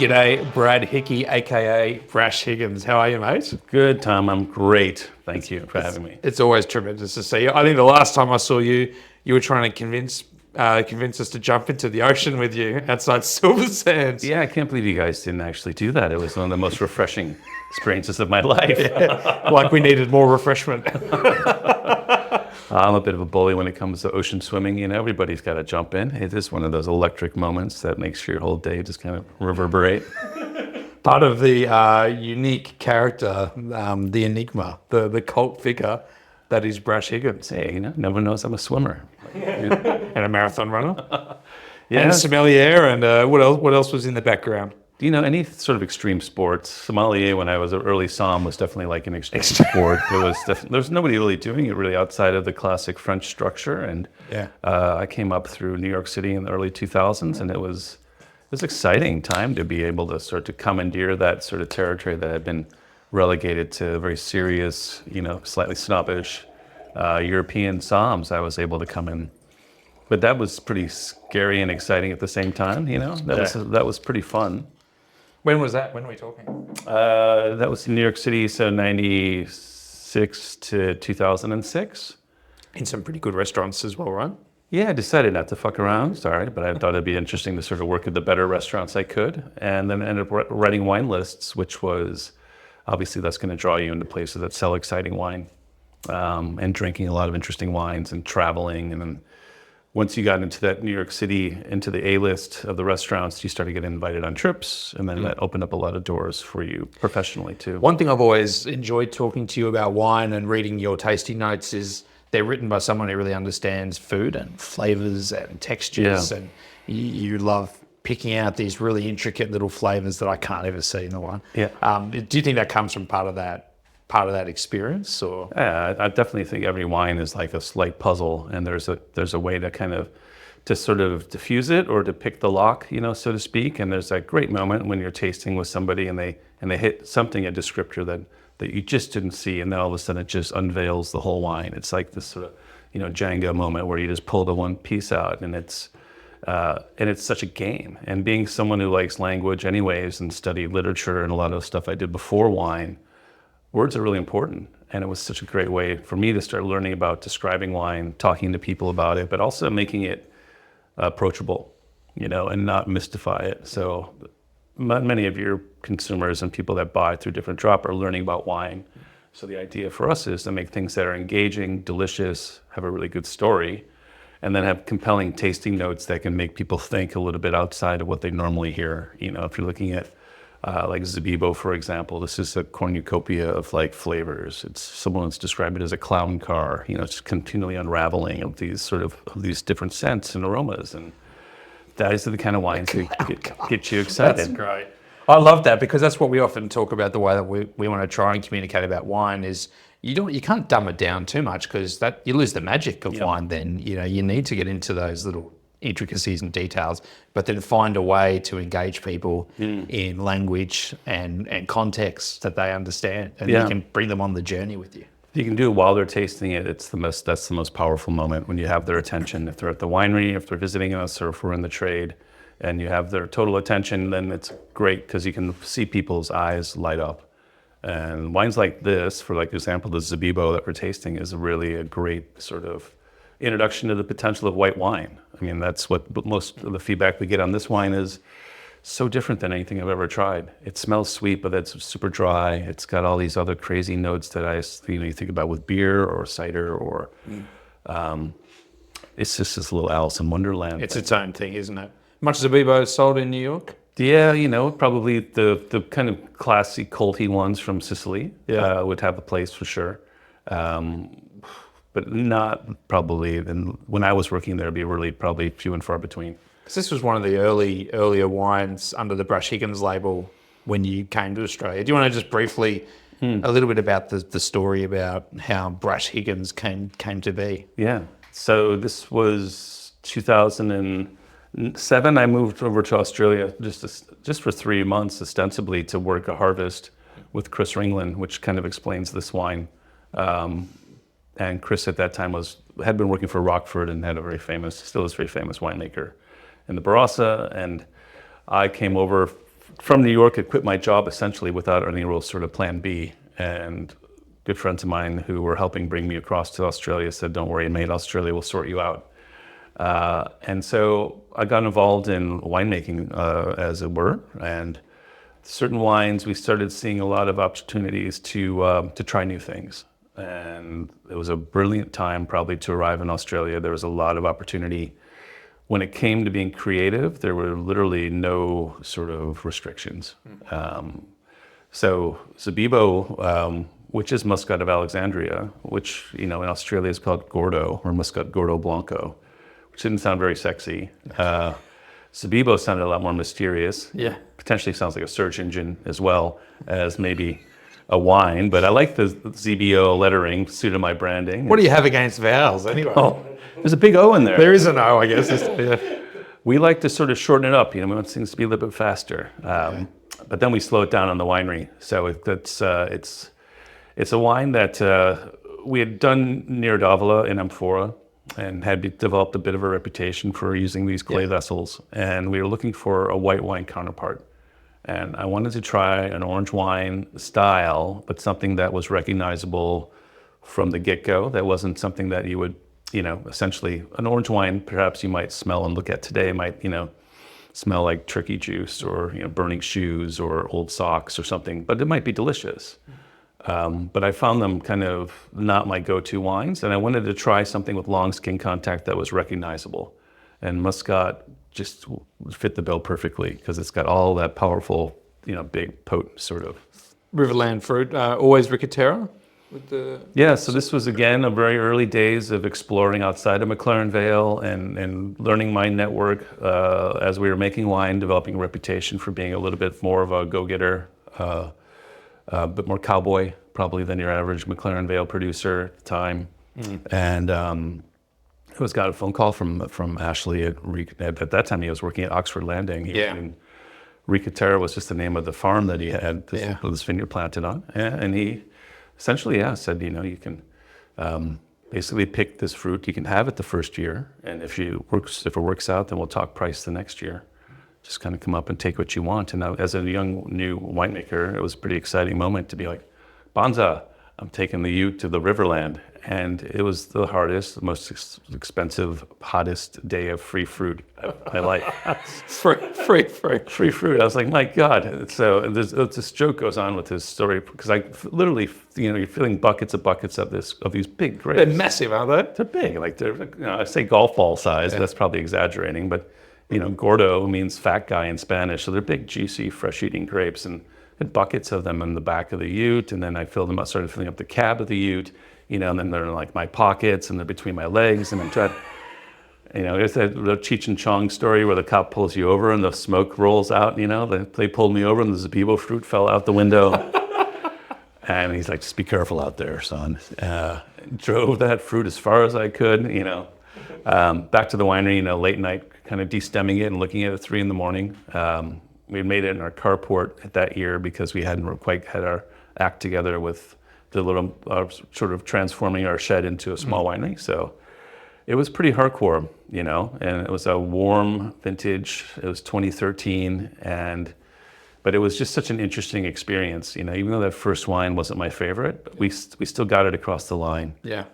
G'day, Brad Hickey, aka Brash Higgins. How are you, mate? Good, Tom. I'm great. Thank you for having me. It's always tremendous to see you. I think the last time I saw you, you were trying to convince us to jump into the ocean with you outside Silver Sands. Yeah, I can't believe you guys didn't actually do that. It was one of the most refreshing experiences of my life. Like we needed more refreshment. I'm a bit of a bully when it comes to ocean swimming. You know, everybody's got to jump in. It is one of those electric moments that makes your whole day just kind of reverberate. Part of the unique character, the enigma, the cult figure that is Brash Higgins. Hey, you know, no one knows I'm a swimmer. And a marathon runner. Yeah. And a sommelier. And what else was in the background? You know, any sort of extreme sports. Sommelier, when I was an early somm, was definitely like an extreme sport. There's nobody really doing it really outside of the classic French structure. And I came up through New York City in the early 2000s, and it was exciting time to be able to start to commandeer that sort of territory that had been relegated to very serious, you know, slightly snobbish European somms. I was able to come in. But that was pretty scary and exciting at the same time, you know? That was pretty fun. When was that? When are we talking? That was in New York City, so 96 to 2006. In some pretty good restaurants as well, right? Yeah, I decided not to fuck around, sorry, but I thought it'd be interesting to sort of work at the better restaurants I could. And then ended up writing wine lists, which was, obviously that's gonna draw you into places that sell exciting wine, and drinking a lot of interesting wines and traveling. And then once you got into that New York City, into the A-list of the restaurants, you started getting invited on trips, and then that opened up a lot of doors for you professionally too. One thing I've always enjoyed talking to you about wine and reading your tasting notes is they're written by someone who really understands food and flavors and textures, and you love picking out these really intricate little flavors that I can't ever see in the wine. Yeah. Do you think that comes from part of that experience, or? Yeah, I definitely think every wine is like a slight puzzle, and there's a way to sort of diffuse it or to pick the lock, you know, so to speak. And there's that great moment when you're tasting with somebody and they hit something, a descriptor that you just didn't see, and then all of a sudden it just unveils the whole wine. It's like this sort of, you know, Jenga moment where you just pull the one piece out, and it's such a game. And being someone who likes language anyways and studied literature and a lot of stuff I did before wine, words are really important, and it was such a great way for me to start learning about describing wine, talking to people about it, but also making it approachable, you know, and not mystify it. So many of your consumers and people that buy through different drop are learning about wine. So the idea for us is to make things that are engaging, delicious, have a really good story, and then have compelling tasting notes that can make people think a little bit outside of what they normally hear. You know, if you're looking at like Zibbibo, for example, this is a cornucopia of like flavors. Someone's described it as a clown car, you know, it's continually unraveling of these different scents and aromas. And that is the kind of wines that get you excited. That's great. I love that, because that's what we often talk about. The way that we want to try and communicate about wine is you can't dumb it down too much, because that you lose the magic of wine. Then, you know, you need to get into those little intricacies and details, but then find a way to engage people in language and context that they understand, and you can bring them on the journey with you. If you can do it while they're tasting it, that's the most powerful moment, when you have their attention. If they're at the winery, if they're visiting us, or if we're in the trade, and you have their total attention, then it's great, because you can see people's eyes light up. And wines like this, for like example, the Zibbibo that we're tasting, is really a great sort of introduction to the potential of white wine. I mean, that's what most of the feedback we get on this wine is. So different than anything I've ever tried. It smells sweet, but it's super dry. It's got all these other crazy notes that you think about with beer or cider, or it's just this little Alice in Wonderland. It's its own thing, isn't it? Much Zibbibo sold in New York? Yeah, you know, probably the kind of classy, culty ones from Sicily would have a place for sure. But not probably, and when I was working there, it'd be really probably few and far between. Because this was one of the earlier wines under the Brash Higgins label when you came to Australia. Do you want to just briefly, a little bit about the story about how Brash Higgins came to be? Yeah, so this was 2007. I moved over to Australia just for 3 months, ostensibly to work a harvest with Chris Ringland, which kind of explains this wine. And Chris at that time had been working for Rockford and had still is a very famous winemaker in the Barossa. And I came over from New York, I quit my job essentially without any real sort of plan B. And good friends of mine who were helping bring me across to Australia said, don't worry, mate, Australia will sort you out. And so I got involved in winemaking, as it were, and certain wines, we started seeing a lot of opportunities to try new things. And it was a brilliant time probably to arrive in Australia. There was a lot of opportunity. When it came to being creative, there were literally no sort of restrictions. So Zibbibo, which is Muscat of Alexandria, which, you know, in Australia is called Gordo or Muscat Gordo Blanco, which didn't sound very sexy. Zibbibo sounded a lot more mysterious. Yeah. Potentially sounds like a search engine as well as maybe a wine, but I like the ZBO lettering suited my branding. What do you have against vowels anyway? Oh, there's a big O in there. There is an O, I guess. We like to sort of shorten it up, you know, we want things to be a little bit faster. But then we slow it down on the winery. So it's a wine that we had done near Davila in amphora and had developed a bit of a reputation for using these clay vessels. And we were looking for a white wine counterpart. And I wanted to try an orange wine style, but something that was recognizable from the get-go. That wasn't something that you would, you know, essentially an orange wine perhaps you might smell and look at today might, you know, smell like turkey juice or, you know, burning shoes or old socks or something, but it might be delicious. But I found them kind of not my go-to wines, and I wanted to try something with long skin contact that was recognizable. And Muscat just fit the bill perfectly because it's got all that powerful, you know, big, potent sort of. Riverland fruit, always Ricatera? With the... Yeah, so this was, again, a very early days of exploring outside of McLaren Vale and learning my network as we were making wine, developing a reputation for being a little bit more of a go-getter, a bit more cowboy probably than your average McLaren Vale producer at the time. And I got a phone call from Ashley at that time. He was working at Oxford Landing. Ricatera was just the name of the farm that he had this vineyard planted on. And he essentially said, you know, you can basically pick this fruit. You can have it the first year, and if it works out, then we'll talk price the next year. Just kind of come up and take what you want. And as a young new winemaker, it was a pretty exciting moment to be like, Bonza, I'm taking the ute to the Riverland. And it was the hardest, most expensive, hottest day of free fruit of my life. Free fruit. I was like, my God. So this joke goes on with this story because I literally, you know, you're filling buckets of these big grapes. They're massive, aren't they? They're big. Like they're, you know, I say golf ball size. That's probably exaggerating, but you know, Gordo means fat guy in Spanish. So they're big, juicy, fresh-eating grapes, and had buckets of them in the back of the ute. And then I started filling up the cab of the ute. You know, and then they're in like my pockets and they're between my legs, and I'm trying. You know, it's that the Cheech and Chong story where the cop pulls you over and the smoke rolls out. You know, they pulled me over and the Zibbibo fruit fell out the window. And he's like, "Just be careful out there, son." Drove that fruit as far as I could. You know, back to the winery. You know, late night, kind of destemming it and looking at it at 3 a.m. We had made it in our carport that year because we hadn't quite had our act together with the little sort of transforming our shed into a small winery. So it was pretty hardcore, you know, and it was a warm vintage. It was 2013, but it was just such an interesting experience, you know, even though that first wine wasn't my favorite, but we still got it across the line. Yeah.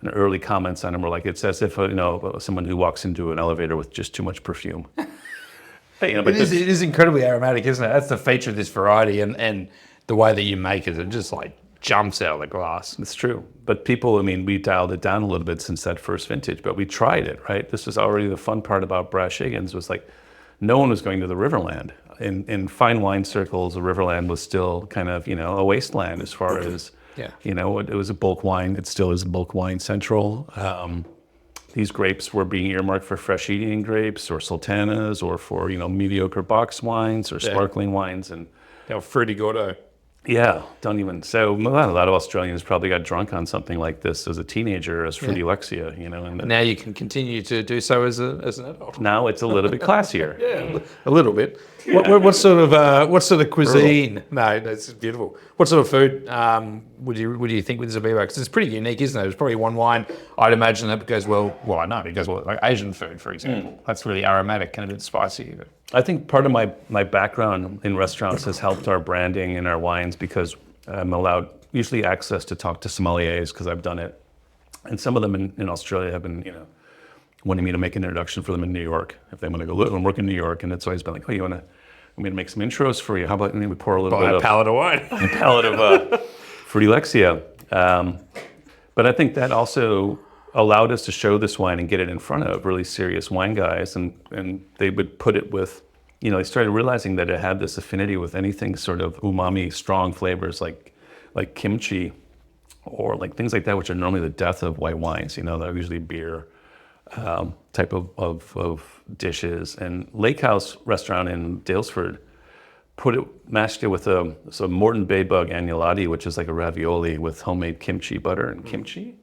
And early comments on them were like, it's as if, you know, someone who walks into an elevator with just too much perfume. Hey, you know, but it is incredibly aromatic, isn't it? That's the feature of this variety, and the way that you make it just like jumps out of the glass. It's true. But people, I mean, we dialed it down a little bit since that first vintage, but we tried it, right? This was already the fun part about Brash Higgins was like, no one was going to the Riverland. In fine wine circles, the Riverland was still kind of, you know, a wasteland as far as, you know, it was a bulk wine. It still is bulk wine central. These grapes were being earmarked for fresh eating grapes or sultanas or for, you know, mediocre box wines or sparkling wines. And fruity Gordo. Yeah, don't even. So a lot of Australians probably got drunk on something like this as a teenager, as fruity Lexia, you know. And now you can continue to do so as an adult. Now it's a little bit classier. Yeah, a little bit. What sort of cuisine? No, that's beautiful. What sort of food would you think with Zibbibo? Because it's pretty unique, isn't it? There's probably one wine I'd imagine that goes well. Well, I know it goes well like Asian food, for example. That's really aromatic and a bit spicy. But I think part of my background in restaurants has helped our branding and our wines because I'm allowed usually access to talk to sommeliers because I've done it. And some of them in Australia have been, wanting me to make an introduction for them in New York if they want to go live and work in New York. And it's always been like, oh, you want me to make some intros for you? How about we pour a little bit of pallet of wine, a pallet of Fruity Lexia. But I think that also allowed us to show this wine and get it in front of really serious wine guys, and they would put it with, they started realizing that it had this affinity with anything sort of umami, strong flavors like kimchi, or like things like that, which are normally the death of white wines. They're usually beer type of dishes. And Lake House Restaurant in Daylesford mashed it with a Morton Bay Bug agnolotti, which is like a ravioli with homemade kimchi butter and kimchi.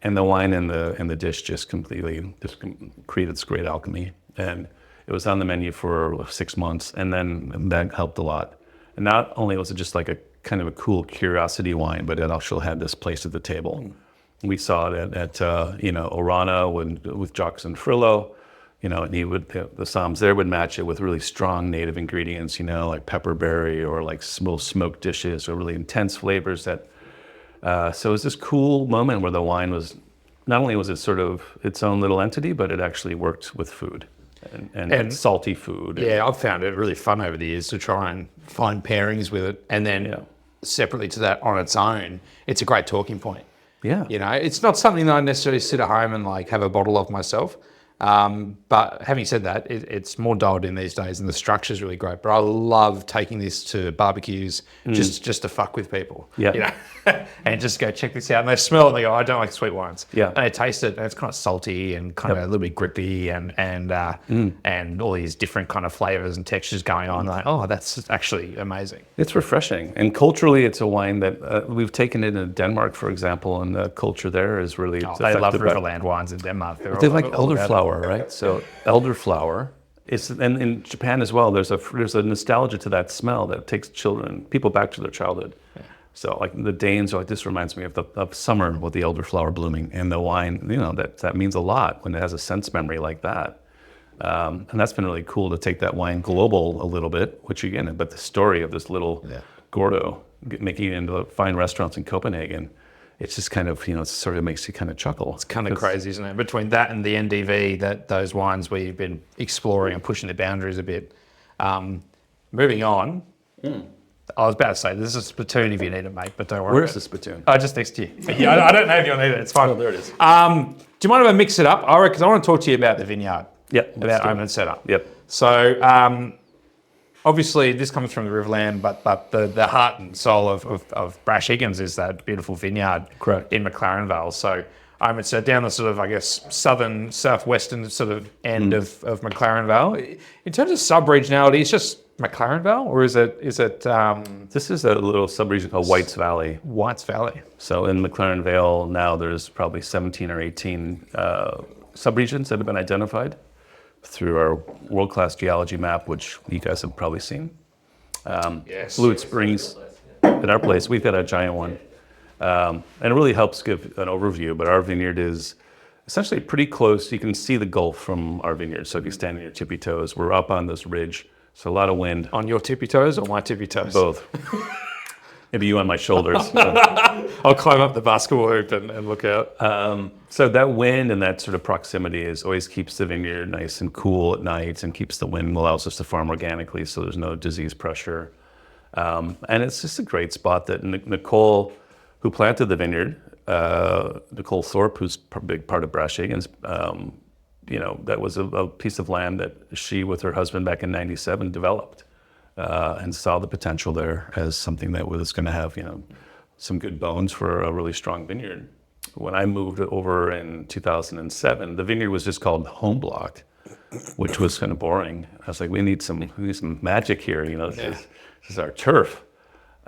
And the wine and the dish just created this great alchemy. And it was on the menu for 6 months, and then that helped a lot. And not only was it just like a kind of a cool curiosity wine, but it also had this place at the table. We saw it at Orana with Jacques and Frillo, and the Soms there would match it with really strong native ingredients, like pepperberry or like smoked dishes or really intense flavors that. So it was this cool moment where the wine was, not only was it sort of its own little entity, but it actually worked with food and salty food. Yeah, I've found it really fun over the years to try and find pairings with it. And then separately to that on its own, it's a great talking point. Yeah. It's not something that I necessarily sit at home and like have a bottle of myself. But having said that, it's more dialed in these days, and the structure's really great. But I love taking this to barbecues just to fuck with people. Yeah. And just go check this out. And they smell it and they go, I don't like sweet wines. Yeah. And they taste it and it's kind of salty and kind of a little bit grippy and all these different kind of flavors and textures going on. Like, oh, that's actually amazing. It's refreshing. And culturally, it's a wine that we've taken it in Denmark, for example, and the culture there is really... they love Riverland wines in Denmark. They like elderflower, right? So elderflower. And in Japan as well, there's a nostalgia to that smell that takes people back to their childhood. Yeah. So like the Danes are like, this reminds me of summer with the elderflower blooming, and the wine, that means a lot when it has a sense memory like that. And that's been really cool to take that wine global a little bit, but the story of this little Gordo making it into fine restaurants in Copenhagen, it's just kind of, it sort of makes you kind of chuckle. It's kind of crazy, isn't it? Between that and the NDV, those wines where you've been exploring and pushing the boundaries a bit. Moving on. I was about to say, there's a spittoon if you need it, mate, but don't worry. Where's the spittoon? Oh, just next to you. Yeah, I don't know if you'll need it. It's fine. Oh, there it is. Do you mind if I mix it up? Because I want to talk to you about the Vineyard. Yep. About Omensetter. Yep. So, obviously, this comes from the Riverland, but the heart and soul of Brash Higgins is that beautiful vineyard in McLaren Vale. So, Omensetter down the sort of, I guess, southwestern sort of end of McLaren Vale. In terms of sub-regionality, it's just McLaren Vale, or is it? This is a little sub-region called Whites Valley. Whites Valley. So in McLaren Vale now, there's probably 17 or 18 sub-regions that have been identified through our world-class geology map, which you guys have probably seen. Yes. Fluid Springs, at our place, we've got a giant one. And it really helps give an overview, but our vineyard is essentially pretty close. You can see the Gulf from our vineyard. So if you stand on your tippy toes, we're up on this ridge. So a lot of wind. On your tippy toes or my tippy toes? Both. Maybe you on my shoulders. I'll climb up the basketball hoop and look out. So that wind and that sort of proximity always keeps the vineyard nice and cool at night, and keeps the wind, allows us to farm organically, so there's no disease pressure. And it's just a great spot that Nicole, who planted the vineyard, Nicole Thorpe, who's a big part of Brash Higgins, that was a piece of land that she, with her husband back in '97, developed and saw the potential there as something that was going to have, some good bones for a really strong vineyard. When I moved over in 2007, the vineyard was just called Home Block, which was kind of boring. I was like, we need some magic here. This is our turf.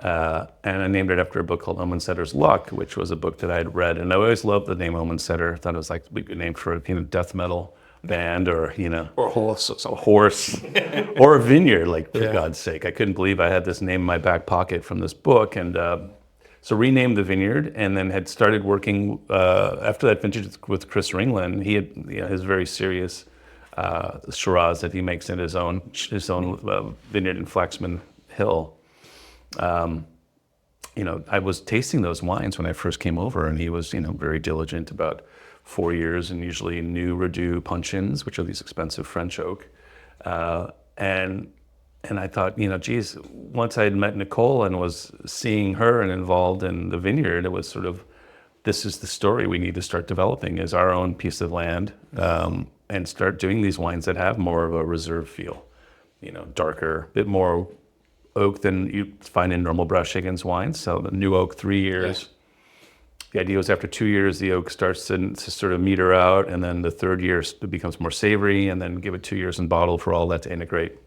And I named it after a book called Omensetter's Luck, which was a book that I had read. And I always loved the name Omensetter. I thought it was like a good name for a death metal band or or a horse or a vineyard, for God's sake. I couldn't believe I had this name in my back pocket from this book. And so renamed the vineyard, and then had started working after that vintage with Chris Ringland. He had his very serious Shiraz that he makes in his own vineyard in Flaxman Hill. I was tasting those wines when I first came over, and he was, very diligent about 4 years and usually new Redoux punch-ins, which are these expensive French oak. And I thought, geez, once I had met Nicole and was seeing her and involved in the vineyard, it was sort of, this is the story we need to start developing as our own piece of land, and start doing these wines that have more of a reserve feel, darker, a bit more oak than you find in normal Brash Higgins wines. So the new oak, 3 years. Yeah. The idea was after 2 years, the oak starts to sort of meter out, and then the third year it becomes more savory, and then give it 2 years in bottle for all that to integrate.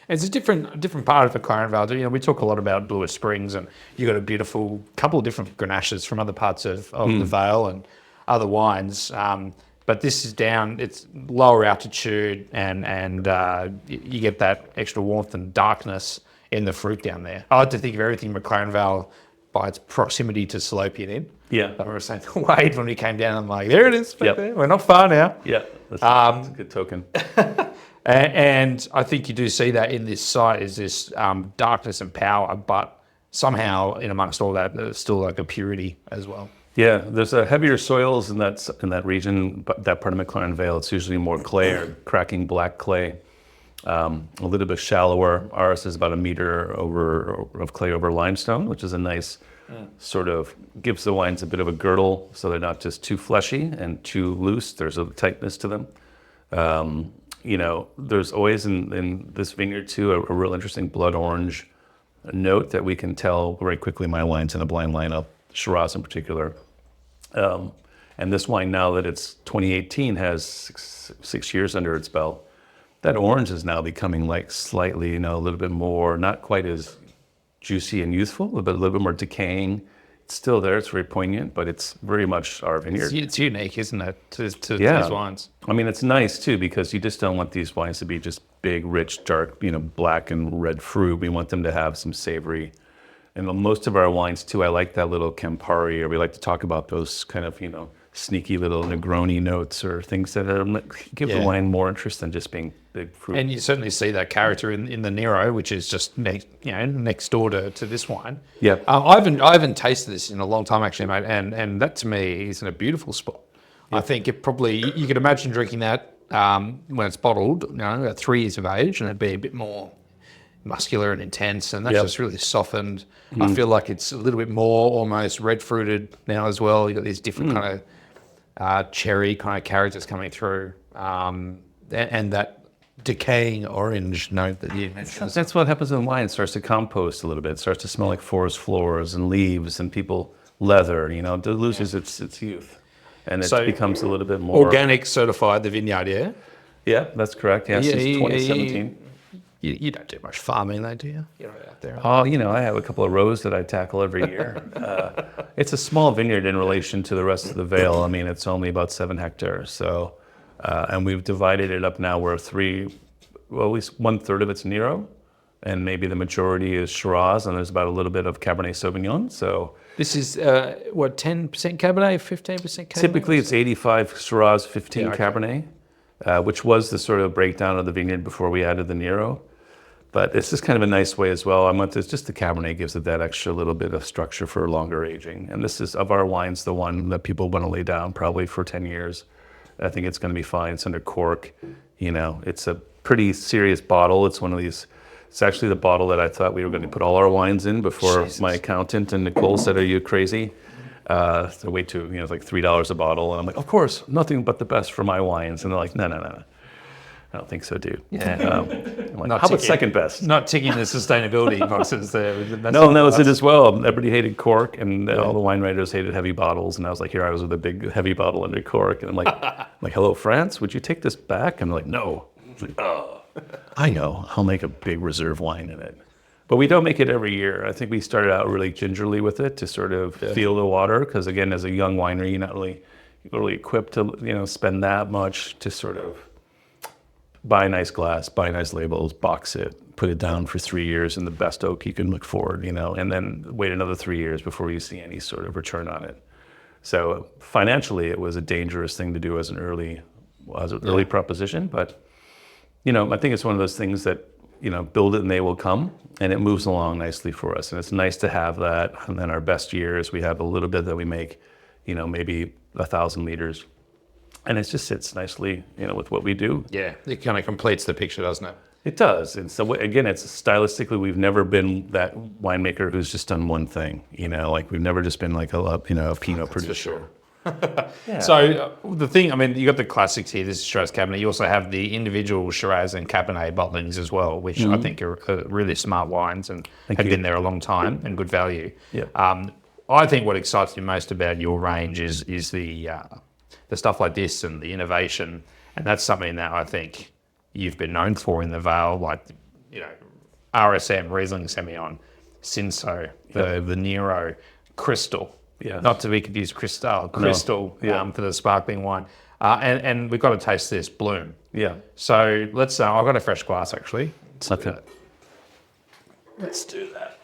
It's a different part of McLaren Vale. We talk a lot about Lewis Springs, and you got a beautiful couple of different Grenaches from other parts of the Vale and other wines. But this is down, it's lower altitude, and you get that extra warmth and darkness in the fruit down there. I like to think of everything McLaren Vale by its proximity to Salopian Inn. Yeah. I remember saying to Wade when we came down, I'm like, there it is, back there. We're not far now. Yeah, that's a good token. And I think you do see that in this site is this darkness and power, but somehow in amongst all that, there's still like a purity as well. Yeah, there's heavier soils in that region, but that part of McLaren Vale. It's usually more clay or cracking black clay, a little bit shallower. Ours is about 1 meter of clay over limestone, which is a nice sort of gives the wines a bit of a girdle, so they're not just too fleshy and too loose. There's a tightness to them. There's always in this vineyard too a real interesting blood orange note that we can tell very quickly. My wines in a blind lineup, Shiraz in particular. And this wine, now that it's 2018, has six years under its belt. That orange is now becoming like slightly, a little bit more, not quite as juicy and youthful, but a little bit more decaying. It's still there, it's very poignant, but it's very much our vineyard. It's unique, isn't it, to these wines? I mean, it's nice too, because you just don't want these wines to be just big, rich, dark, black and red fruit. We want them to have some savory. And most of our wines too, I like that little Campari, or we like to talk about those kind of, sneaky little Negroni notes or things that give the wine more interest than just being big fruit. And you certainly see that character in the Nero, which is just next door to this wine. Yeah, I haven't tasted this in a long time actually, mate, and that to me is in a beautiful spot. Yeah. I think it probably you could imagine drinking that when it's bottled, about 3 years of age, and it'd be a bit more muscular and intense, and that's just really softened. I feel like it's a little bit more almost red fruited now as well. You got these different kind of cherry kind of characters coming through, and that decaying orange note that you mentioned. That's what happens when wine starts to compost a little bit. It starts to smell like forest floors and leaves and leather. It loses its youth, and it becomes a little bit more organic certified. The Vineyard, yeah. Yeah, that's correct. Yeah, since 2017. You don't do much farming though, do you? You're right out there. Oh, I have a couple of rows that I tackle every year. It's a small vineyard in relation to the rest of the Vale. I mean, it's only about 7 hectares. So, and we've divided it up now where at least 1/3 of it's Nero, and maybe the majority is Shiraz, and there's about a little bit of Cabernet Sauvignon. So this is 10% Cabernet, 15% Cabernet? Typically it's 85 Shiraz, 15 Cabernet. Which was the sort of breakdown of the vineyard before we added the Nero. But it's just kind of a nice way as well. It's just the Cabernet gives it that extra little bit of structure for longer aging. And this is, of our wines, the one that people want to lay down probably for 10 years. I think it's going to be fine. It's under cork. It's a pretty serious bottle. It's one of these, it's actually the bottle that I thought we were going to put all our wines in before my accountant and Nicole said, "Are you crazy?" So way too, it's like $3 a bottle. And I'm like, of course, nothing but the best for my wines. And they're like, no. I don't think so, dude. Yeah. I'm like, how about second best? Not ticking the sustainability boxes there. No, it's it as well. Everybody hated cork, and all the wine writers hated heavy bottles. And I was like, here I was with a big heavy bottle under cork. And I'm like, hello, France, would you take this back? And they're like, no. I was like, oh, I know. I'll make a big reserve wine in it. But we don't make it every year. I think we started out really gingerly with it to sort of feel the water, because again, as a young winery, you're not really equipped to spend that much to sort of buy a nice glass, buy nice labels, box it, put it down for 3 years in the best oak you can look for, and then wait another 3 years before you see any sort of return on it. So financially, it was a dangerous thing to do as an early proposition, but I think it's one of those things that, build it and they will come, and it moves along nicely for us. And it's nice to have that. And then our best years, we have a little bit that we make, maybe 1,000 liters. And it just sits nicely, with what we do. Yeah, it kind of completes the picture, doesn't it? It does. And so again, it's stylistically, we've never been that winemaker who's just done one thing, like we've never just been like a Pinot producer. For sure. Yeah. So the thing, you got the classics here. This is Shiraz Cabernet. You also have the individual Shiraz and Cabernet bottlings as well, which I think are really smart wines and have been there a long time and good value. Yeah. I think what excites me most about your range is the stuff like this and the innovation, and that's something that I think you've been known for in the Vale, like RSM, Riesling Semillon, Cinsault, the Nero, Crystal. Yeah. Not to be confused, Crystal for the sparkling wine. And we've got to taste this Bloom. Yeah. So let's, I've got a fresh glass actually. Okay. Let's do that.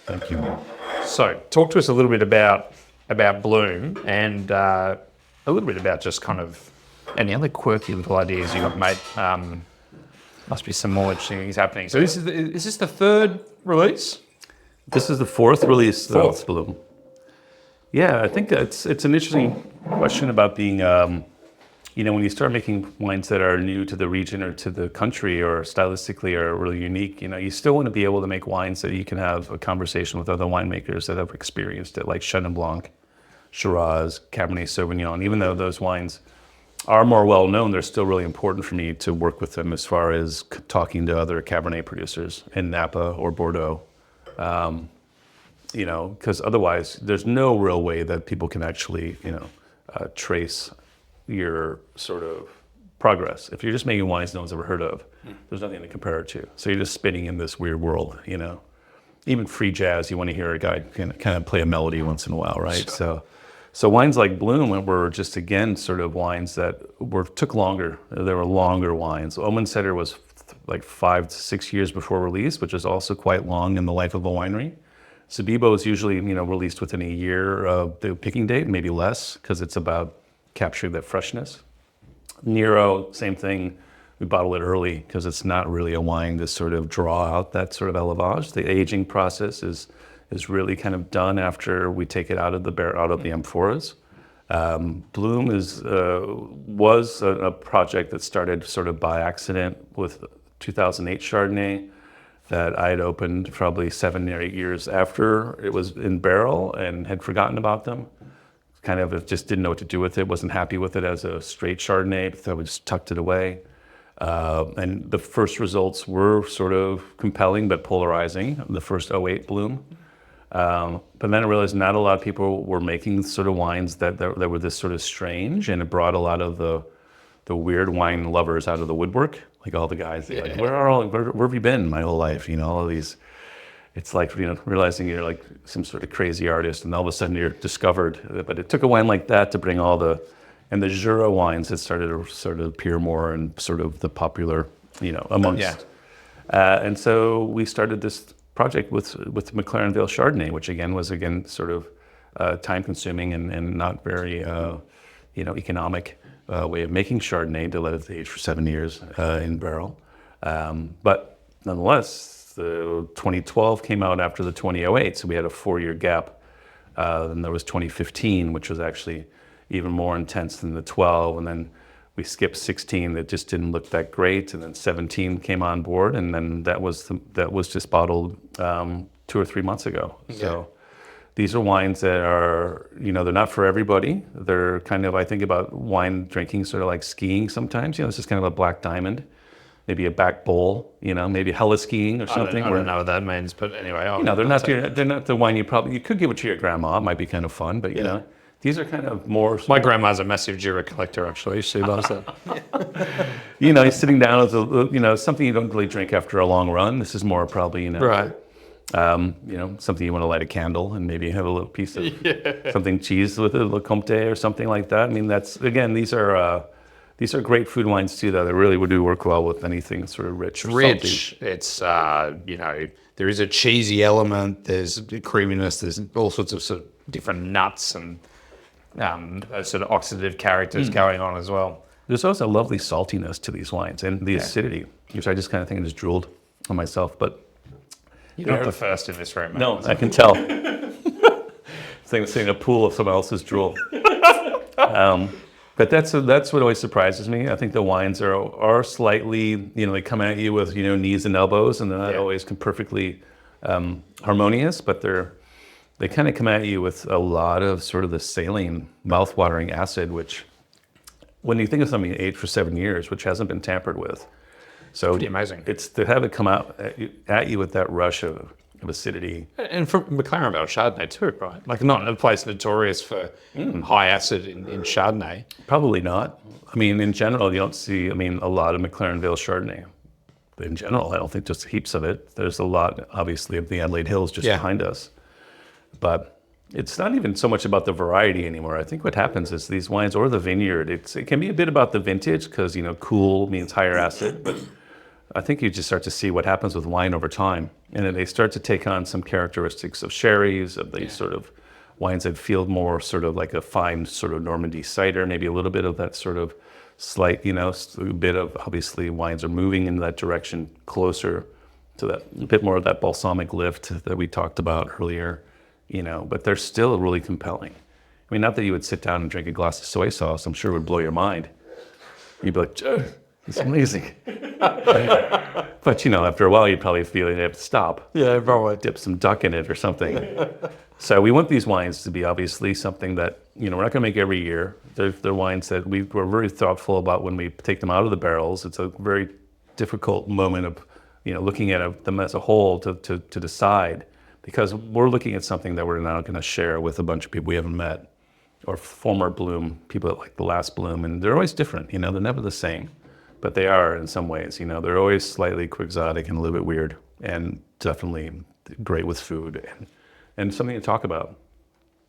Thank you. So talk to us a little bit about Bloom and a little bit about just kind of any other quirky little ideas you got, mate. Must be some more interesting things happening. So is this the third release? This is the fourth release Fourth. of Bloom. Yeah, I think it's an interesting question about being, when you start making wines that are new to the region or to the country or stylistically are really unique, you still want to be able to make wines that you can have a conversation with other winemakers that have experienced it, like Chenin Blanc, Shiraz, Cabernet Sauvignon. Even though those wines are more well known, they're still really important for me to work with them as far as talking to other Cabernet producers in Napa or Bordeaux. Because otherwise there's no real way that people can actually, trace your sort of progress. If you're just making wines no one's ever heard of, there's nothing to compare it to. So you're just spinning in this weird world, Even free jazz, you want to hear a guy kind of play a melody once in a while, right? Sure. So wines like Bloom were just, again, sort of wines that took longer. They were longer wines. Omensetter was like 5 to 6 years before release, which is also quite long in the life of a winery. Zibbibo is usually, released within a year of the picking date, maybe less, because it's about capturing that freshness. Nero, same thing. We bottle it early because it's not really a wine to sort of draw out that sort of élevage. The aging process is really kind of done after we take it out of the amphoras. Bloom was a project that started sort of by accident with 2008 Chardonnay that I had opened probably 7 or 8 years after it was in barrel and had forgotten about them. Kind of just didn't know what to do with it, wasn't happy with it as a straight Chardonnay, so we just tucked it away. And the first results were sort of compelling but polarizing, the first '08 Bloom. But then I realized not a lot of people were making sort of wines that were this sort of strange, and it brought a lot of the weird wine lovers out of the woodwork, like all the guys, like, where have you been my whole life? All of these, it's like, realizing you're like some sort of crazy artist and all of a sudden you're discovered. But it took a wine like that to bring and the Jura wines that started to sort of appear more and sort of the popular, amongst. Yeah. And so we started this project with McLaren Vale Chardonnay, which was sort of time consuming and not very economic way of making Chardonnay to let it age for 7 years in barrel. But nonetheless, the 2012 came out after the 2008, so we had a 4-year gap. Then there was 2015, which was actually even more intense than the 12, and then we skipped 16 that just didn't look that great, and then 17 came on board, and then that was just bottled 2 or 3 months ago. Yeah. So these are wines that are, they're not for everybody. They're kind of, I think about wine drinking sort of like skiing sometimes. It's just kind of a black diamond, maybe a back bowl, maybe heli skiing or something. I don't know what that means, but anyway. They're not the wine you could give it to your grandma. It might be kind of fun, but these are kind of more. My grandma's a massive Jura collector, actually. She loves that. You're sitting down with something you don't really drink after a long run. This is more probably, right. Something you want to light a candle and maybe have a little piece of something cheese with it, a Comte or something like that. These are great food wines too, though. They really would work well with anything sort of rich or salty. It's, there is a cheesy element, there's creaminess, there's all sorts of different nuts and sort of oxidative characters going on as well. There's also a lovely saltiness to these wines and the acidity, which I just kind of think I just drooled on myself. But You're not the first in this room, mate. no, I can tell. Seeing a pool of someone else's drool. But that's what always surprises me. I think the wines are slightly, they come at you with, knees and elbows, and they're not always perfectly harmonious, but they kind of come at you with a lot of sort of the saline, mouth-watering acid, which when you think of something aged for 7 years, which hasn't been tampered with, so pretty amazing. It's to have it come out at you with that rush of acidity. And from McLaren Vale Chardonnay too, right? Like not a place notorious for high acid in Chardonnay. Probably not. I mean, in general, you don't see, a lot of McLaren Vale Chardonnay. In general, I don't think just heaps of it. There's a lot, obviously, of the Adelaide Hills just behind us. But it's not even so much about the variety anymore. I think what happens is these wines or the vineyard, it can be a bit about the vintage because, cool means higher acid, but I think you just start to see what happens with wine over time. And then they start to take on some characteristics of sherries, of these sort of wines that feel more sort of like a fine sort of Normandy cider, maybe a little bit of that sort of slight, a bit of, obviously wines are moving in that direction closer to that, a bit more of that balsamic lift that we talked about earlier, but they're still really compelling. I mean, not that you would sit down and drink a glass of soy sauce, I'm sure it would blow your mind. You'd be like, it's amazing. But, after a while, you'd probably feel you'd have to stop. Yeah, probably. Dip some duck in it or something. So we want these wines to be obviously something that, we're not going to make every year. They're wines that we're very thoughtful about when we take them out of the barrels. It's a very difficult moment of, looking at them as a whole to decide, because we're looking at something that we're now going to share with a bunch of people we haven't met, or former bloom, people that like the last bloom. And they're always different, they're never the same. But they are in some ways, they're always slightly quixotic and a little bit weird, and definitely great with food and something to talk about,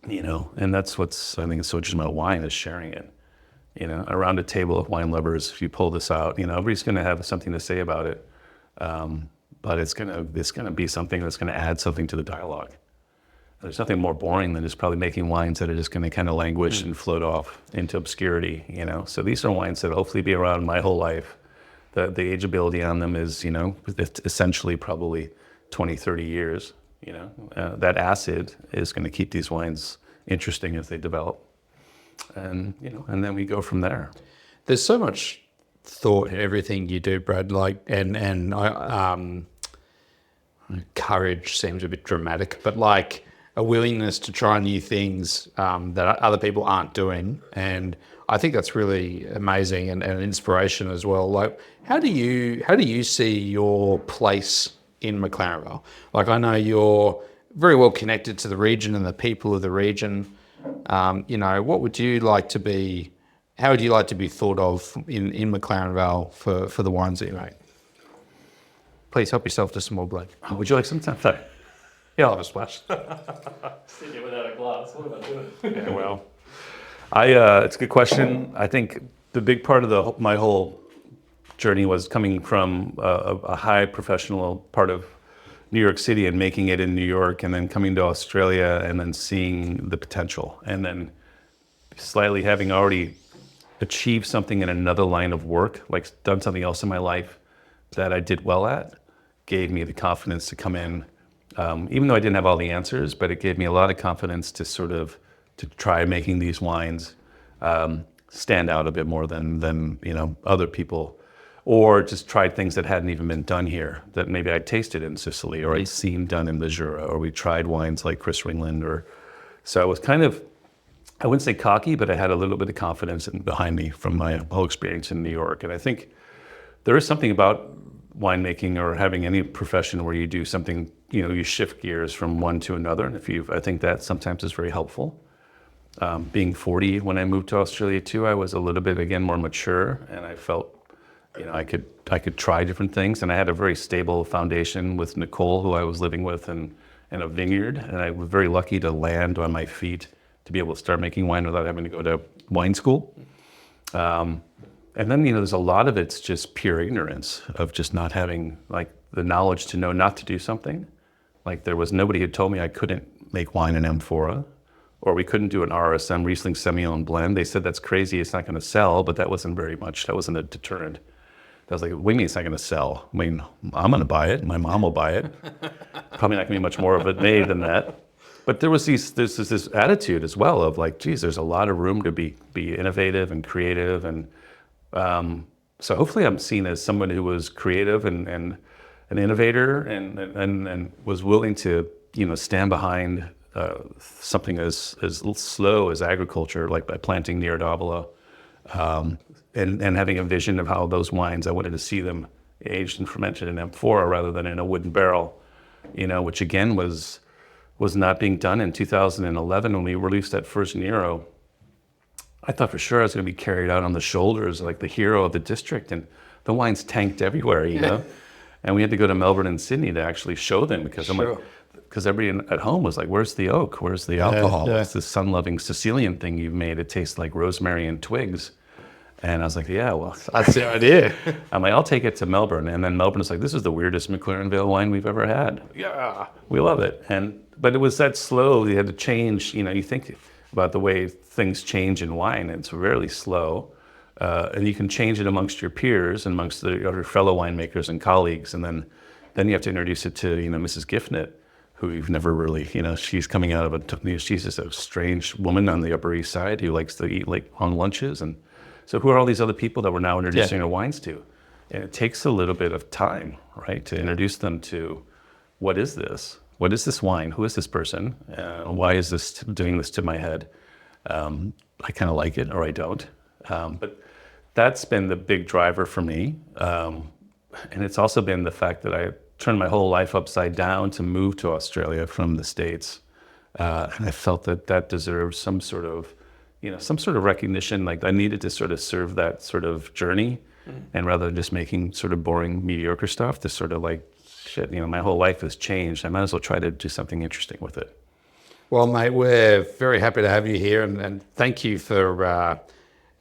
and that's what's, I think, is so interesting about wine, is sharing it, around a table of wine lovers. If you pull this out, everybody's going to have something to say about it, but it's going to be something that's going to add something to the dialogue. There's nothing more boring than just probably making wines that are just going to kind of languish and float off into obscurity, So these are wines that hopefully be around my whole life. The ageability on them is, it's essentially probably 20, 30 years, That acid is going to keep these wines interesting as they develop. And, and then we go from there. There's so much thought in everything you do, Brad, courage seems a bit dramatic, but a willingness to try new things that other people aren't doing. And I think that's really amazing and an inspiration as well. How do you see your place in McLaren Vale? I know you're very well connected to the region and the people of the region. What would you like to be, how would you like to be thought of in McLaren Vale for the wines that you make? Please help yourself to some more, Blake. Would you like some time? Yeah, I'll have a splash. Sitting without a glass. What am I doing? Yeah, well, it's a good question. I think the big part of my whole journey was coming from a high professional part of New York City and making it in New York, and then coming to Australia and then seeing the potential, and then slightly having already achieved something in another line of work, done something else in my life that I did well at, gave me the confidence to come in. Even though I didn't have all the answers, but it gave me a lot of confidence to try making these wines stand out a bit more than other people, or just tried things that hadn't even been done here that maybe I tasted in Sicily or I'd seen done in the Jura, or we tried wines like Chris Ringland, so I was kind of, I wouldn't say cocky, but I had a little bit of confidence behind me from my whole experience in New York. And I think there is something about winemaking or having any profession where you do something, you shift gears from one to another. And I think that sometimes is very helpful. Being 40 when I moved to Australia too, I was a little bit, again, more mature, and I felt, I could try different things. And I had a very stable foundation with Nicole, who I was living with, and a vineyard. And I was very lucky to land on my feet to be able to start making wine without having to go to wine school. And then, there's a lot of it's just pure ignorance of just not having the knowledge to know not to do something. There was nobody who told me I couldn't make wine in amphora, or we couldn't do an RSM Riesling Semillon blend. They said that's crazy, it's not going to sell, but that wasn't a deterrent. I was like, what do you mean it's not going to sell? I mean, I'm going to buy it. My mom will buy it. Probably not going to be much more of it made than that. But there's this attitude as well of like, geez, there's a lot of room to be innovative and creative. And so hopefully I'm seen as someone who was creative and an innovator and was willing to, stand behind something as slow as agriculture, like by planting near Davila. And having a vision of how those wines, I wanted to see them aged and fermented in amphora rather than in a wooden barrel, which again was not being done in 2011 when we released that first Nero. I thought for sure I was going to be carried out on the shoulders like the hero of the district, and the wines tanked everywhere, And we had to go to Melbourne and Sydney to actually show them because because everybody at home was like, "Where's the oak? Where's the alcohol? It's this sun-loving Sicilian thing you've made. It tastes like rosemary and twigs." And I was like, yeah, well, that's the idea. I'm like, I'll take it to Melbourne. And then Melbourne was like, this is the weirdest McLaren Vale wine we've ever had. Yeah, we love it. But it was that slow. You had to change. You think about the way things change in wine. It's really slow. And you can change it amongst your peers, and amongst your fellow winemakers and colleagues. And then you have to introduce it to, Mrs. Giffnett, who you've never really, she's coming out of she's just a strange woman on the Upper East Side who likes to eat like on lunches. And so who are all these other people that we're now introducing our wines to? And it takes a little bit of time, right, to introduce them to what is this? What is this wine? Who is this person? Why is this doing this to my head? I kind of like it or I don't. But that's been the big driver for me. And it's also been the fact that I turned my whole life upside down to move to Australia from the States. And I felt that deserves some sort of recognition. Like I needed to sort of serve that sort of journey, and rather than just making sort of boring, mediocre stuff, to sort of like, shit, my whole life has changed. I might as well try to do something interesting with it. Well, mate, we're very happy to have you here, and thank you for,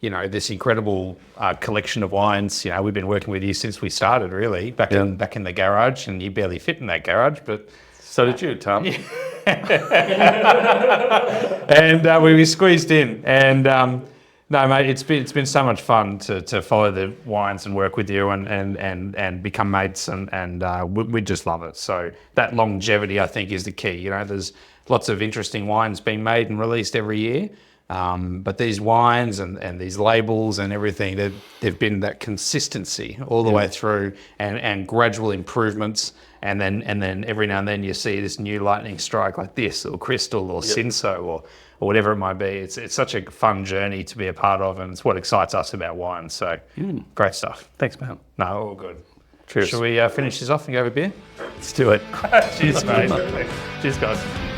this incredible collection of wines. We've been working with you since we started, really, back in the garage, and you barely fit in that garage, but so did you, Tom. And we squeezed in, and no, mate, it's been so much fun to follow the wines and work with you and become mates, and we just love it. So that longevity, I think, is the key. There's lots of interesting wines being made and released every year, but these wines and these labels and everything, they've been that consistency all the way through, and gradual improvements. And then every now and then you see this new lightning strike like this, or Crystal, or Cinso, or whatever it might be. It's such a fun journey to be a part of, and it's what excites us about wine. So great stuff. Thanks, man. No, all good. Cheers. Shall we finish this off and go have a beer? Let's do it. Cheers, mate. Cheers, guys.